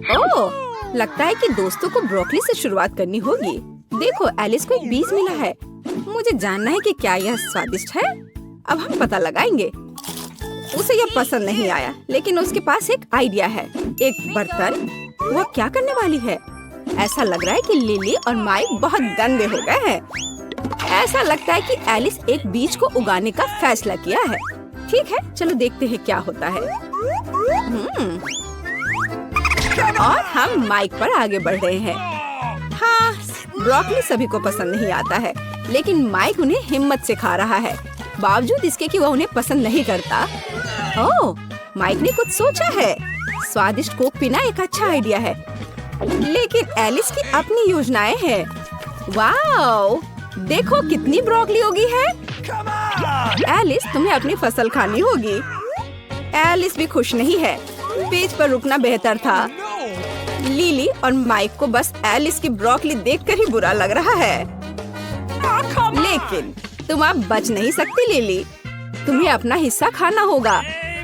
ओह, लगता है कि दोस्तों को ब्रोकली से शुरुआत करनी होगी। देखो, एलिस को एक बीज मिला है। मुझे जानना है कि क्या यह स्वादिष्ट है। अब हम पता लगाएंगे। उसे यह पसंद नहीं आया, लेकिन उसके पास एक आइडिया है। एक बर्तन। वह क्या करने वाली है? ऐसा लग रहा है कि लिली और माइक बहुत गंदे हो गए हैं। ऐसा लगता है कि एलिस एक बीज को उगाने का फैसला किया है। ठीक है, चलो देखते हैं क्या होता है। और हम माइक पर आगे बढ़ रहे हैं। हाँ, ब्रोकली सभी को पसंद नहीं आता है, लेकिन माइक उन्हें हिम्मत से खा रहा है, बावजूद इसके कि वह उन्हें पसंद नहीं करता। ओह, माइक ने कुछ सोचा है। स्वादिष्ट कोक पीना एक अच्छा आइडिया है, लेकिन एलिस की अपनी योजनाएं हैं। वाओ, देखो कितनी ब्रोकली उगी है। एलिस, तुम्हें अपनी फसल खानी होगी। एलिस भी खुश नहीं है। बीच पर रुकना बेहतर था। लिली और माइक को बस एलिस की ब्रोकली देखकर ही बुरा लग रहा है। लेकिन तुम अब बच नहीं सकती लिली, तुम्हें अपना हिस्सा खाना होगा।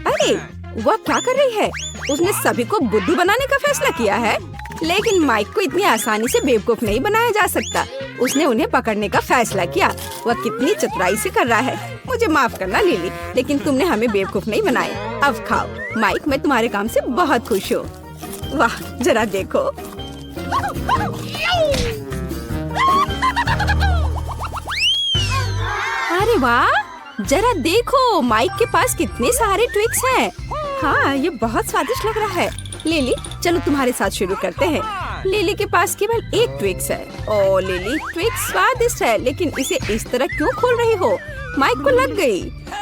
अरे, वह क्या कर रही है? उसने सभी को बुद्धू बनाने का फैसला किया है। लेकिन माइक को इतनी आसानी से बेवकूफ नहीं बनाया जा सकता। उसने उन्हें पकड़ने का फैसला किया। वह कितनी चतुराई से कर रहा है। मुझे माफ करना लिली, लेकिन तुमने हमें बेवकूफ नहीं बनाया। अब खाओ। माइक, मैं तुम्हारे काम से बहुत खुश हूँ। वाह, जरा देखो। अरे वाह, जरा देखो, माइक के पास कितने सारे ट्विक्स हैं। हाँ, ये बहुत स्वादिष्ट लग रहा है। लिली, चलो तुम्हारे साथ शुरू करते हैं। लिली के पास केवल एक ट्विक्स है। ओह लिली, ट्विक्स स्वादिष्ट है, लेकिन इसे इस तरह क्यों खोल रही हो? माइक को लग गई।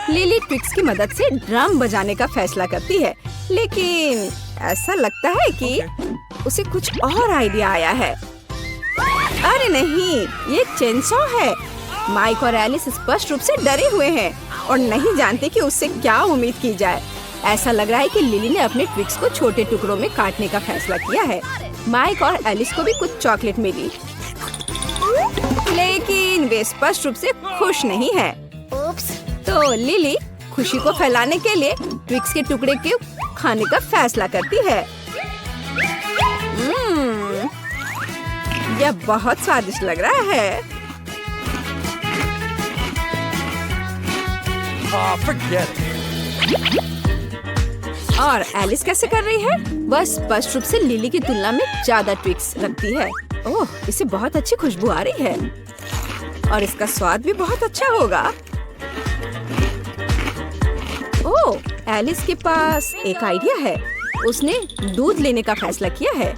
लिली ट्विक्स की मदद से ड्रम बजाने का फैसला करती है, लेकिन ऐसा लगता है कि उसे कुछ और आइडिया आया है। अरे नहीं, ये चेनसॉ है। माइक और एलिस स्पष्ट रूप से डरे हुए हैं और नहीं जानते कि उससे क्या उम्मीद की जाए। ऐसा लग रहा है कि लिली ने अपने ट्विक्स को छोटे टुकड़ों में काटने का फैसला किया है। माइक और एलिस को भी कुछ चॉकलेट मिली, लेकिन वे स्पष्ट रूप से खुश नहीं है। तो लिली खुशी को फैलाने के लिए ट्विक्स के टुकड़े के खाने का फैसला करती है। यह बहुत स्वादिष्ट लग रहा है। Forget it. और एलिस कैसे कर रही है? वह स्पष्ट रूप से लिली की तुलना में ज्यादा ट्विक्स रखती है। ओह, इसे बहुत अच्छी खुशबू आ रही है और इसका स्वाद भी बहुत अच्छा होगा। ओह, एलिस के पास एक आइडिया है। उसने दूध लेने का फैसला किया है।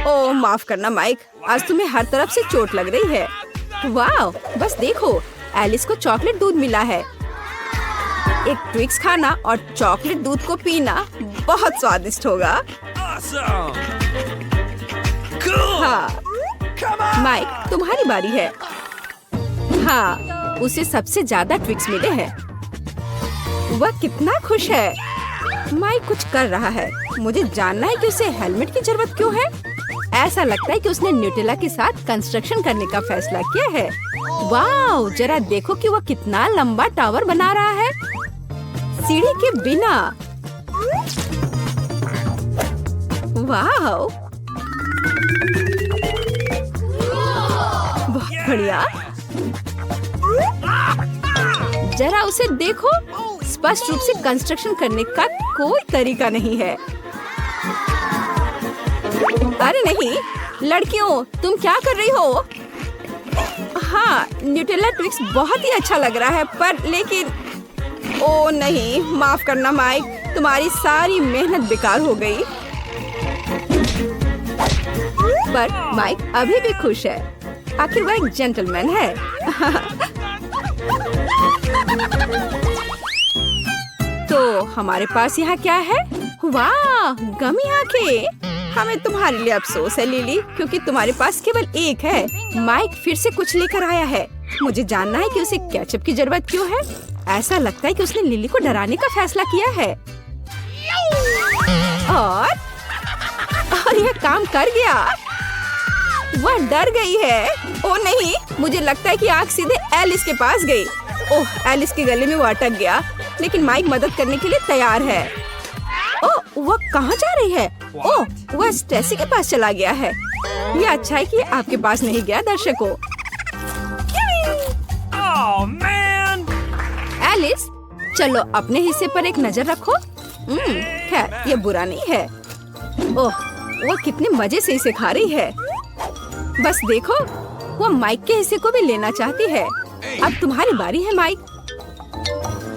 ओह, माफ करना माइक, आज तुम्हें हर तरफ से चोट लग रही है। वाह, बस देखो, एलिस को चॉकलेट दूध मिला है। एक ट्विक्स खाना और चॉकलेट दूध को पीना बहुत स्वादिष्ट होगा। Awesome. Cool. हाँ, Come on. माइक, तुम्हारी बारी है। हाँ, उसे सबसे ज्यादा ट्विक्स मिले हैं। वह कितना खुश है। माइक कुछ कर रहा है। मुझे जानना है कि उसे हेलमेट की जरूरत क्यों है। ऐसा लगता है कि उसने न्यूटेला के साथ कंस्ट्रक्शन करने का फैसला किया है। वाह, जरा देखो कि वह कितना लंबा टावर बना रहा है सीढ़ी के बिना। वाह, बहुत बढ़िया। जरा उसे देखो, स्पष्ट रूप से कंस्ट्रक्शन करने का कोई तरीका नहीं है। अरे नहीं, लड़कियों, तुम क्या कर रही हो? हाँ, न्यूटेला ट्विक्स बहुत ही अच्छा लग रहा है, पर लेकिन ओ नहीं, माफ करना माइक, तुम्हारी सारी मेहनत बेकार हो गई। पर माइक अभी भी खुश है। आखिर वह एक जेंटलमैन है। तो हमारे पास यहाँ क्या है? वाह, गमी आंखें। हमें तुम्हारे लिए अफसोस है लिली, क्योंकि तुम्हारे पास केवल एक है। माइक फिर से कुछ लेकर आया है। मुझे जानना है कि उसे केचप की जरूरत क्यों है। ऐसा लगता है कि उसने लिली को डराने का फैसला किया है। और यह काम कर गया। वह डर गई है। ओ नहीं, मुझे लगता है कि आग सीधे एलिस के पास गई। ओह, एलिस के गले में वो अटक गया, लेकिन माइक मदद करने के लिए तैयार है। ओह, वो कहाँ जा रही है? ओह, वह स्टेसी के पास चला गया है। ये अच्छा है कि आपके पास नहीं गया दर्शकों। Oh, man! एलिस, चलो अपने हिस्से पर एक नजर रखो। खैर, ये बुरा नहीं है। ओह, वो कितने मजे से इसे खा रही है। बस देखो, वो माइक के हिस्से को भी लेना चाहती है। अब तुम्हारी बारी है माइक।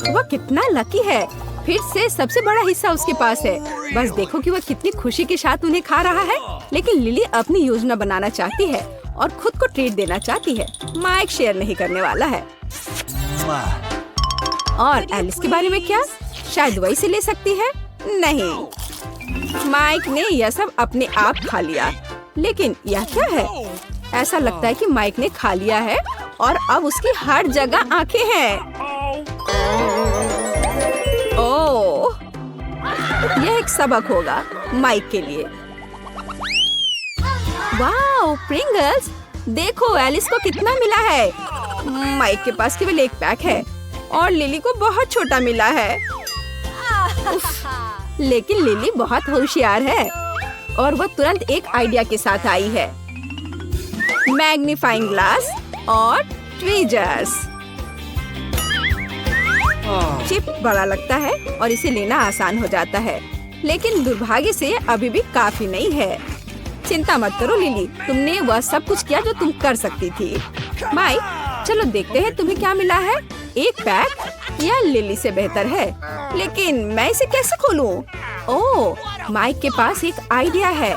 वह कितना लकी है, फिर से सबसे बड़ा हिस्सा उसके पास है। बस देखो कि वह कितनी खुशी के साथ उन्हें खा रहा है। लेकिन लिली अपनी योजना बनाना चाहती है और खुद को ट्रीट देना चाहती है। माइक शेयर नहीं करने वाला है। और एलिस के बारे में क्या? शायद वही से ले सकती है। नहीं, माइक ने यह सब अपने आप खा लिया। लेकिन यह क्या है? ऐसा लगता है कि माइक ने खा लिया है और अब उसकी हर जगह आंखें हैं। ओह, यह एक सबक होगा माइक के लिए। Wow, Pringles! देखो एलिस को कितना मिला है। माइक के पास केवल एक पैक है और लिली को बहुत छोटा मिला है। उफ, लेकिन लिली बहुत होशियार है और वह तुरंत एक आइडिया के साथ आई है। मैग्नीफाइंग ग्लास और ट्वीजर्स। चिप बड़ा लगता है और इसे लेना आसान हो जाता है, लेकिन दुर्भाग्य से अभी भी काफी नहीं है। चिंता मत करो लिली, तुमने वह सब कुछ किया जो तुम कर सकती थी। माइक, चलो देखते हैं तुम्हें क्या मिला है। एक पैक या लिली से बेहतर है, लेकिन मैं इसे कैसे खोलूं? ओह, माइक के पास एक आइडिया है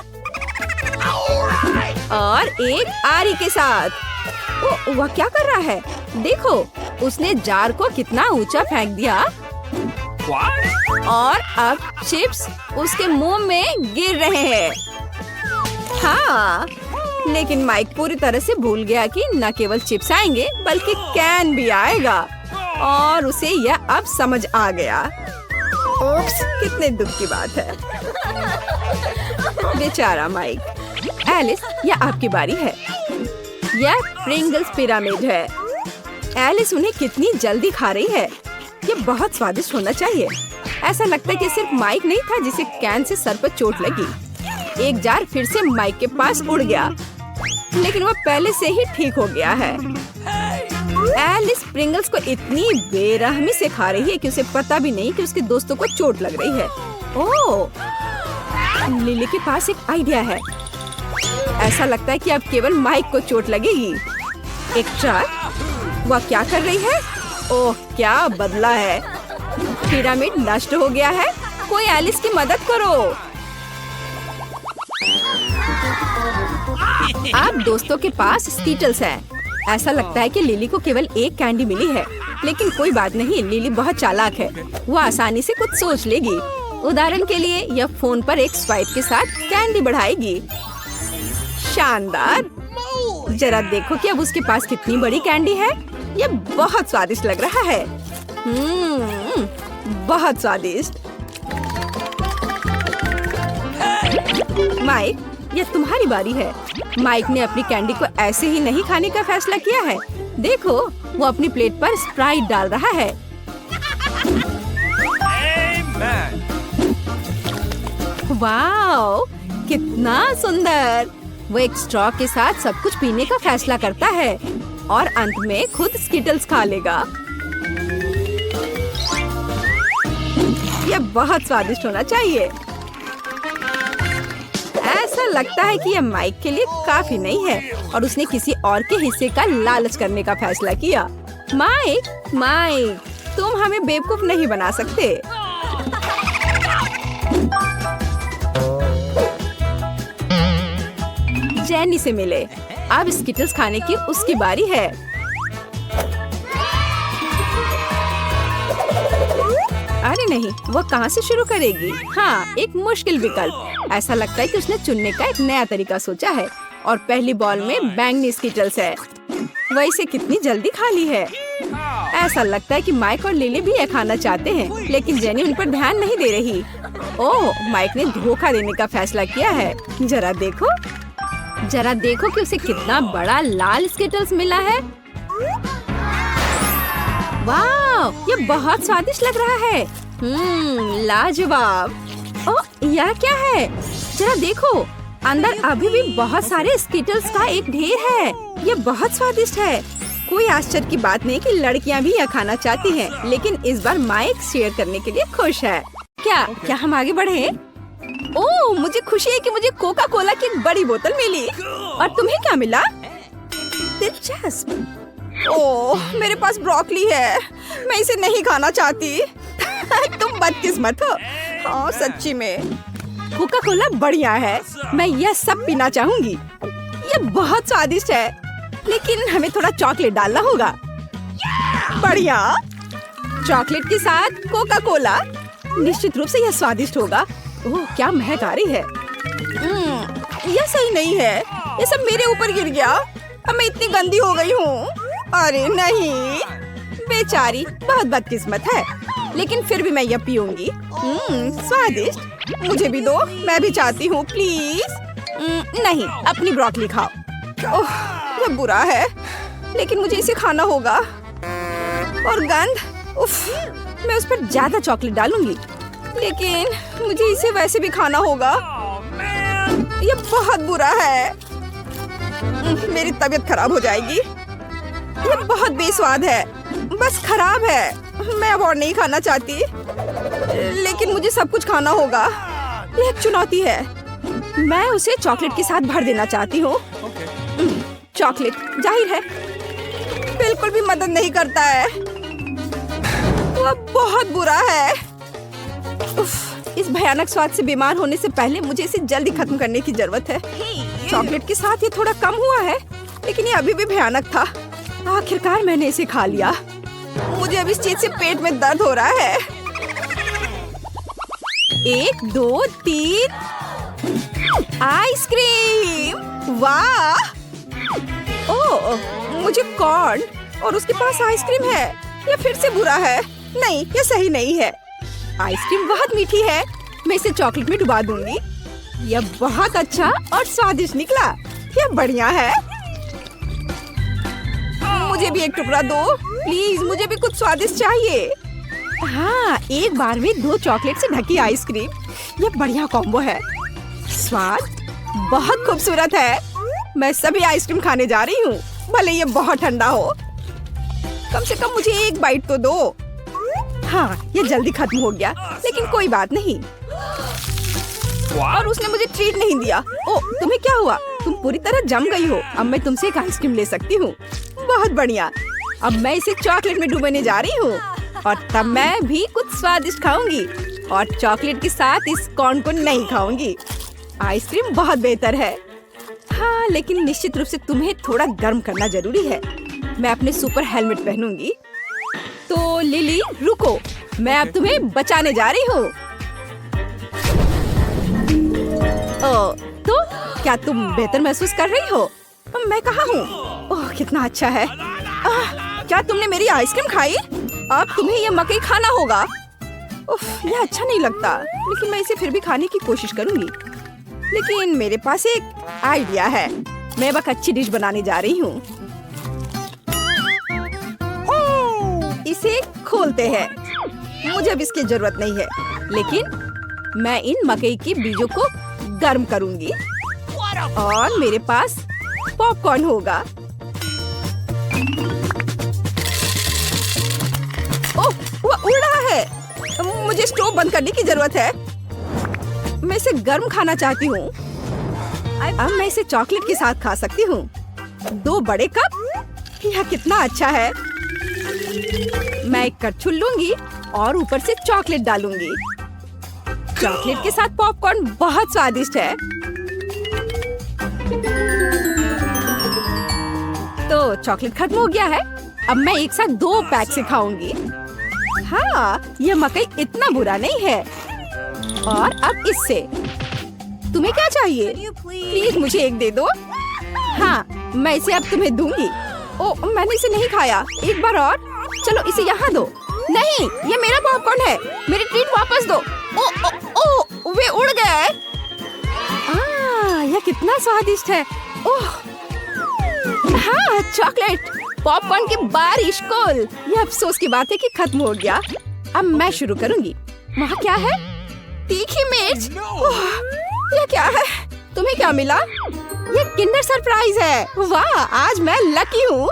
और एक आरी के साथ। ओ, वह क्या कर रहा है? देखो, उसने जार को कितना ऊंचा फेंक दिया। और अब चिप्स उसके मुंह में गिर रहे हैं। हाँ, लेकिन माइक पूरी तरह से भूल गया कि न केवल चिप्स आएंगे बल्कि कैन भी आएगा और उसे यह अब समझ आ गया। ओप्स, कितने दुख की बात है। बेचारा माइक। एलिस, यह आपकी बारी है। यह प्रिंगल्स पिरामिड है। एलिस उन्हें कितनी जल्दी खा रही है। ये बहुत स्वादिष्ट होना चाहिए। ऐसा लगता है कि सिर्फ माइक नहीं था जिसे कैन से सर पर चोट लगी। एक जार फिर से माइक के पास उड़ गया, लेकिन वह पहले से ही ठीक हो गया है। एलिस प्रिंगल्स को इतनी बेरहमी से खा रही है कि उसे पता भी नहीं कि उसके दोस्तों को चोट लग रही है। ओह, लिली के पास एक आइडिया है। ऐसा लगता है कि अब केवल माइक को चोट लगेगी। एक ट्रक, वह क्या कर रही है? ओह, क्या बदला है। पिरामिड नष्ट हो गया है। कोई एलिस की मदद करो। अब दोस्तों के पास स्कीटल्स है। ऐसा लगता है कि लिली को केवल एक कैंडी मिली है, लेकिन कोई बात नहीं, लिली बहुत चालाक है। वो आसानी से कुछ सोच लेगी। उदाहरण के लिए यह फोन पर एक स्वाइप के साथ कैंडी बढ़ाएगी। शानदार! जरा देखो कि अब उसके पास कितनी बड़ी कैंडी है। यह बहुत स्वादिष्ट लग रहा है। बहुत स्वादिष्ट। माइक, यह तुम्हारी बारी है। माइक ने अपनी कैंडी को ऐसे ही नहीं खाने का फैसला किया है। देखो, वो अपनी प्लेट पर स्प्राइट डाल रहा है। Amen. वाओ, कितना सुंदर! वो एक स्ट्रॉ के साथ सब कुछ पीने का फैसला करता है और अंत में खुद स्किटल्स खा लेगा। यह बहुत स्वादिष्ट होना चाहिए। ऐसा लगता है कि यह माइक के लिए काफी नहीं है और उसने किसी और के हिस्से का लालच करने का फैसला किया। माइक, तुम हमें बेवकूफ नहीं बना सकते। जेनी से मिले। अब स्किटल्स खाने की उसकी बारी है। अरे नहीं, वो कहाँ से शुरू करेगी? हाँ, एक मुश्किल विकल्प। ऐसा लगता है कि उसने चुनने का एक नया तरीका सोचा है और पहली बॉल में बैंगनी स्किटल्स है। वह इसे कितनी जल्दी खा ली है। ऐसा लगता है कि माइक और लिली भी यह खाना चाहते हैं, लेकिन जेनी उन पर ध्यान नहीं दे रही। ओह, माइक ने धोखा देने का फैसला किया है। जरा देखो कि उसे कितना बड़ा लाल स्किटल्स मिला है। वाह, ये बहुत स्वादिष्ट लग रहा है। लाजवाब। ओ, यह क्या है? जरा देखो, अंदर अभी भी बहुत सारे स्किटल्स का एक ढेर है। ये बहुत स्वादिष्ट है। कोई आश्चर्य की बात नहीं कि लड़कियां भी यह खाना चाहती हैं, लेकिन इस बार माइक शेयर करने के लिए खुश है। क्या हम आगे बढ़े? ओह, मुझे खुशी है कि मुझे कोका कोला की एक बड़ी बोतल मिली। और तुम्हें क्या मिला? दिलचस्प। ओह, मेरे पास ब्रोकली है। मैं इसे नहीं खाना चाहती। तुम बदकिस्मत हो। हाँ, सच्ची में। कोका कोला बढ़िया है। मैं यह सब पीना चाहूंगी। ये बहुत स्वादिष्ट है, लेकिन हमें थोड़ा चॉकलेट डालना होगा। बढ़िया। चॉकलेट के साथ कोका कोला, निश्चित रूप से यह स्वादिष्ट होगा। ओह, क्या महक आ रही है। यह सही नहीं है। ये सब मेरे ऊपर गिर गया। अब मैं इतनी गंदी हो गई हूँ। अरे नहीं, बेचारी, बहुत बदकिस्मत है। लेकिन फिर भी मैं यह पीऊंगी। स्वादिष्ट। मुझे भी दो, मैं भी चाहती हूँ, प्लीज। नहीं, अपनी ब्रोकली खाओ। ओह, यह बुरा है, लेकिन मुझे इसे खाना होगा। और गंध, उफ, मैं उस पर ज्यादा चॉकलेट डालूंगी, लेकिन मुझे इसे वैसे भी खाना होगा। यह बहुत बुरा है। मेरी तबीयत खराब हो जाएगी। यह बहुत बेस्वाद है, बस खराब है। मैं अब और नहीं खाना चाहती, लेकिन मुझे सब कुछ खाना होगा। यह एक चुनौती है। मैं उसे चॉकलेट के साथ भर देना चाहती हूँ। चॉकलेट, जाहिर है, बिल्कुल भी मदद नहीं करता है। वह बहुत बुरा है। उफ, इस भयानक स्वाद से बीमार होने से पहले मुझे इसे जल्दी खत्म करने की जरूरत है। चॉकलेट के साथ ये थोड़ा कम हुआ है, लेकिन ये अभी भी भयानक था। आखिरकार मैंने इसे खा लिया। मुझे अब इस चीज से पेट में दर्द हो रहा है। 1, 2, 3। आइसक्रीम, वाह। ओह, मुझे कॉर्न और उसके पास आइसक्रीम है। यह फिर से बुरा है। नहीं, यह सही नहीं है। आइसक्रीम बहुत मीठी है। मैं इसे चॉकलेट में डुबा दूंगी। यह बहुत अच्छा और स्वादिष्ट निकला। यह बढ़िया है। मुझे भी एक टुकड़ा दो, प्लीज। मुझे भी कुछ स्वादिष्ट चाहिए। हाँ, एक बार में 2 चॉकलेट से ढकी आइसक्रीम। यह बढ़िया कॉम्बो है। स्वाद बहुत खूबसूरत है। मैं सभी आइसक्रीम खाने जा रही हूँ, भले ये बहुत ठंडा हो। कम से कम मुझे एक बाइट तो दो। हाँ, ये जल्दी खत्म हो गया, लेकिन कोई बात नहीं। और उसने मुझे ट्रीट नहीं दिया। ओ, तुम्हें क्या हुआ? तुम पूरी तरह जम गई हो। अब मैं तुमसे एक आइसक्रीम ले सकती हूँ। बहुत बढ़िया। अब मैं इसे चॉकलेट में डुबाने जा रही हूँ, और तब मैं भी कुछ स्वादिष्ट खाऊंगी। और चॉकलेट के साथ इस कॉर्न को नहीं खाऊंगी। आइसक्रीम बहुत बेहतर है। हाँ, लेकिन निश्चित रूप से तुम्हें थोड़ा गर्म करना जरूरी है। मैं अपने सुपर हेलमेट पहनूंगी। तो लिली, रुको, मैं अब तुम्हें बचाने जा रही हूँ। तो क्या तुम बेहतर महसूस कर रही हो? मैं कहाँ हूँ? ओह, कितना अच्छा है। क्या तुमने मेरी आइसक्रीम खाई? अब तुम्हें यह मकई खाना होगा। उफ, यह अच्छा नहीं लगता, लेकिन मैं इसे फिर भी खाने की कोशिश करूंगी। लेकिन मेरे पास एक आइडिया है। मैं एक अच्छी डिश बनाने जा रही हूँ। इसे खोलते हैं। मुझे अब इसकी जरूरत नहीं है, लेकिन मैं इन मकई के बीजों को गर्म करूंगी और मेरे पास पॉपकॉर्न होगा। ओह, वह उड़ रहा है। मुझे स्टोव बंद करने की जरूरत है। मैं इसे गर्म खाना चाहती हूँ। अब मैं इसे चॉकलेट के साथ खा सकती हूँ। 2 बड़े कप। यह कितना अच्छा है। मैं एक कड़छुल लूंगी और ऊपर से चॉकलेट डालूंगी। चॉकलेट के साथ पॉपकॉर्न बहुत स्वादिष्ट है। तो चॉकलेट खत्म हो गया है। अब मैं एक साथ 2 पैक से खाऊंगी। हाँ, यह मकई इतना बुरा नहीं है। और अब इससे तुम्हें क्या चाहिए? प्लीज मुझे एक दे दो। हाँ, मैं इसे अब तुम्हें दूंगी। ओह, मैंने इसे नहीं खाया। एक बार और। चलो इसे यहाँ दो। नहीं, ये मेरा पॉपकॉर्न है। मेरी ट्रीट वापस दो। ओ, ओ, ओ, वे उड़ गए। यह कितना स्वादिष्ट है। ओह, हाँ, चॉकलेट पॉपकॉर्न की बारिश। कोल, यह अफसोस की बात है कि खत्म हो गया। अब मैं शुरू करूंगी। वहाँ क्या है? तीखी मिर्च। ओह, ये क्या है? तुम्हें क्या मिला? ये किंडर सरप्राइज है। वाह, आज मैं लकी हूँ।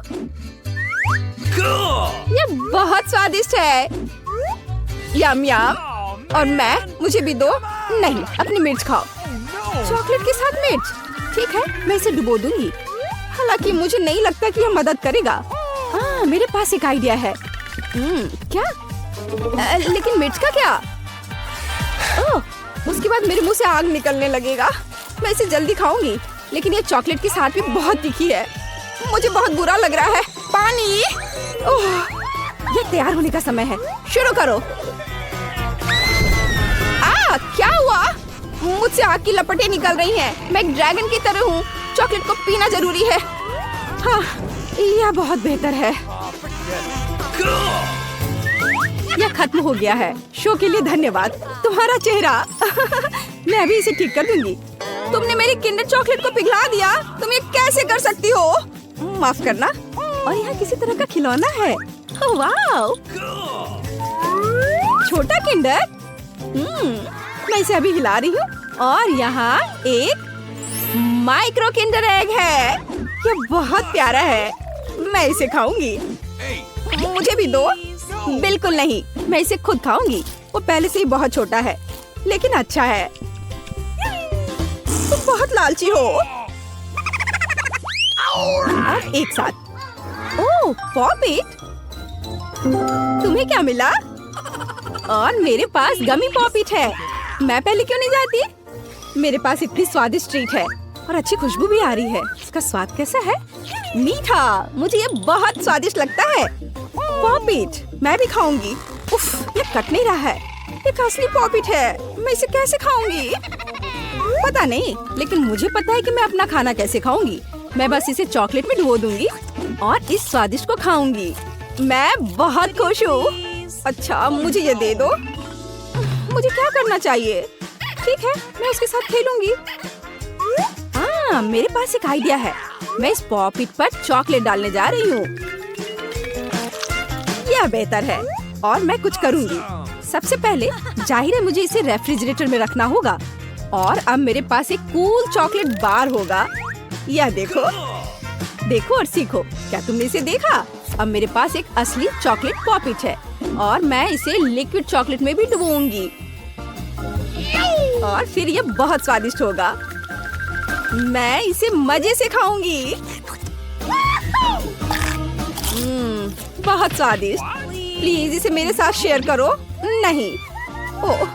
Cool. ये बहुत स्वादिष्ट है। यम यम। Oh, और मैं, मुझे भी दो। नहीं, अपनी मिर्च खाओ। no. चॉकलेट के साथ मिर्च। ठीक है, मैं इसे डुबो दूंगी। हालांकि मुझे नहीं लगता कि यह मदद करेगा। मेरे पास एक आइडिया है। क्या? लेकिन मिर्च का क्या? ओह, उसके बाद मेरे मुंह से आग निकलने लगेगा। मैं इसे जल्दी खाऊंगी, लेकिन ये चॉकलेट के साथ भी बहुत तीखी है। मुझे बहुत बुरा लग रहा है। पानी। ओह, ये तैयार होने का समय है। शुरू करो। क्या हुआ? मुझसे आग की लपटें निकल रही हैं। मैं एक ड्रैगन की तरह हूँ। चॉकलेट को पीना जरूरी है। हाँ, यह बहुत बेहतर है। यह खत्म हो गया है। शो के लिए धन्यवाद। तुम्हारा चेहरा। मैं अभी इसे ठीक कर दूंगी। तुमने मेरी किंडर चॉकलेट को पिघला दिया। तुम ये कैसे कर सकती हो? माफ करना। और यहाँ किसी तरह का खिलौना है। वाह, छोटा किंडर। मैं इसे अभी हिला रही हूँ और यहाँ एक माइक्रो किंडर एग है। ये बहुत प्यारा है। मैं इसे खाऊंगी। मुझे भी दो। बिल्कुल नहीं, मैं इसे खुद खाऊंगी। वो पहले से ही बहुत छोटा है, लेकिन अच्छा है। तुम बहुत लालची हो। अब एक साथ। ओह, पॉपिट। तुम्हें क्या मिला? और मेरे पास गमी पॉपिट है। मैं पहले क्यों नहीं जाती? मेरे पास इतनी स्वादिष्ट ट्रीट है और अच्छी खुशबू भी आ रही है। इसका स्वाद कैसा है? मीठा। मुझे ये बहुत स्वादिष्ट लगता है। पॉपिट मैं भी खाऊंगी। उफ, ये कट नहीं रहा है। एक असली पॉपिट है। मैं इसे कैसे खाऊंगी? पता नहीं, लेकिन मुझे पता है कि मैं अपना खाना कैसे खाऊंगी। मैं बस इसे चॉकलेट में डुबो दूंगी और इस स्वादिष्ट को खाऊंगी। मैं बहुत खुश हूँ। अच्छा, मुझे ये दे दो। मुझे क्या करना चाहिए? ठीक है, मैं उसके साथ खेलूंगी। मेरे पास एक आइडिया है। मैं इस पॉपिट पर चॉकलेट डालने जा रही हूँ। यह बेहतर है और मैं कुछ करूंगी। सबसे पहले जाहिर है मुझे इसे रेफ्रिजरेटर में रखना होगा। और अब मेरे पास एक कूल चॉकलेट बार होगा। यह देखो, देखो और सीखो। क्या तुमने इसे देखा? अब मेरे पास एक असली चॉकलेट पॉपिट है और मैं इसे लिक्विड चॉकलेट में भी डुबोऊंगी और फिर ये बहुत स्वादिष्ट होगा। मैं इसे मजे से खाऊंगी। बहुत स्वादिष्ट। प्लीज इसे मेरे साथ शेयर करो। नहीं। ओह।